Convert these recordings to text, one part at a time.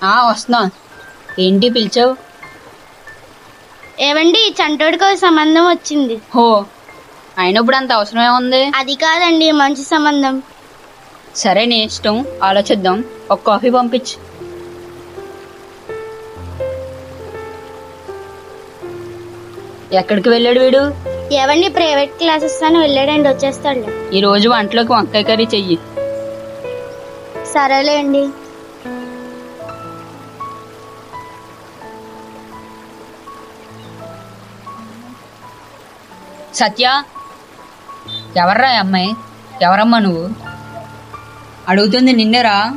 వస్తున్నా. ఏంటి పిలిచావు? ఏవండి, చంటోడికి సంబంధం వచ్చింది. హో, అయినప్పుడు అంత అవసరమే ఉంది. అది కాదండి, మంచి సంబంధం. సరే, నీ ఇష్టం, ఆలోచిద్దాం. ఒక కాఫీ పంపించు. ఎక్కడికి వెళ్ళాడు వీడు? ఏవండి, ప్రైవేట్ క్లాసెస్ అని వెళ్ళాడండి, వచ్చేస్తాడు. ఈ రోజు వంటలోకి వంకాయ కర్రీ చెయ్యి. సరేలేండి. సత్య, ఎవర్రా అమ్మాయి? ఎవరమ్మా నువ్వు? అడుగుతుంది నిన్నేరా.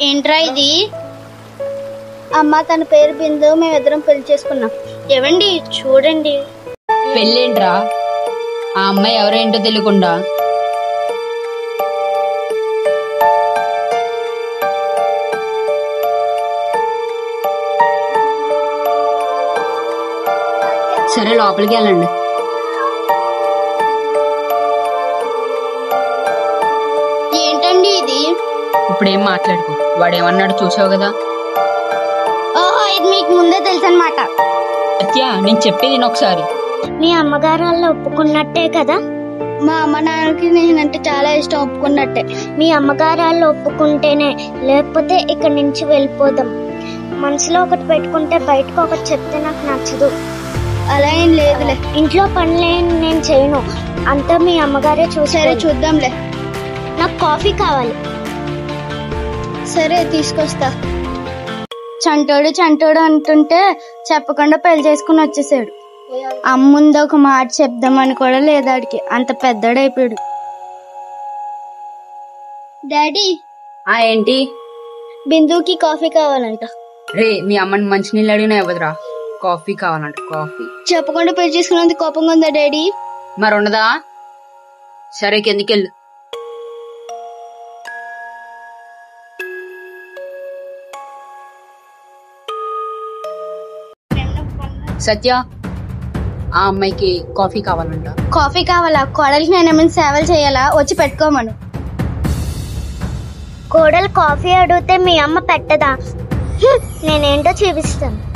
ఏంట్రా ఇది? అమ్మ, తన పేరు బిందు, మేమిద్దరం పెళ్లి చేసుకున్నాం. ఏవండి చూడండి. పెళ్ళేంట్రా? ఆ అమ్మాయి ఎవరేంటో తెలియకుండా. సరే, లోపలికి వెళ్ళండి. ఏంటండి ఇది? ఇప్పుడేం మాట్లాడుకో. వాడేమన్నాడు చూసావు కదా. ఓహో, ఇది మీకు ముందే తెలుసు అన్నమాట. సత్య, నేను చెప్పేది ఒకసారి. మీ అమ్మగారు వాళ్ళు ఒప్పుకున్నట్టే కదా? మా అమ్మ నాన్నకి నేనంటే చాలా ఇష్టం, ఒప్పుకున్నట్టే. మీ అమ్మగారు వాళ్ళు ఒప్పుకుంటేనే, లేకపోతే ఇక్కడి నుంచి వెళ్ళిపోదాం. మనసులో ఒకటి పెట్టుకుంటే బయటకు ఒకటి చెప్తే నాకు నచ్చదు. అలా ఏం లేదులే. ఇంట్లో పనులే నేను చేయను, అంతా మీ అమ్మగారే చూసారే. చూద్దాంలే. నాకు కాఫీ కావాలి. సరే, తీసుకొస్తా. చంటోడు చంటోడు అంటుంటే చెప్పకుండా పెళ్లి చేసుకుని వచ్చేసాడు. అమ్ముంది ఒక మాట చెప్దామని కూడా లేదాడికి, అంత పెద్దోడైపోయాడు. డాడీ. ఏంటి? బిందుకి కాఫీ కావాలంట. రే, మీ అమ్మని మంచినీళ్ళు అడిగినా ఇవ్వదురా. కాఫీ కావాలంట. కాఫీ చెప్పకుండా పెళ్లి చేసుకున్నందుకు కోపంగా ఉందా డాడీ? మరి ఉండదా? సరే, కిందికెళ్ళు. సత్య, ఆ అమ్మాయికి కాఫీ కావాలంట. కాఫీ కావాలా? కోడలికి నేనేమైనా సేవలు చేయాలా? వచ్చి పెట్టుకోమను. కోడలు కాఫీ అడిగితే మీ అమ్మ పెట్టదా? నేనేంటో చూపిస్తాను.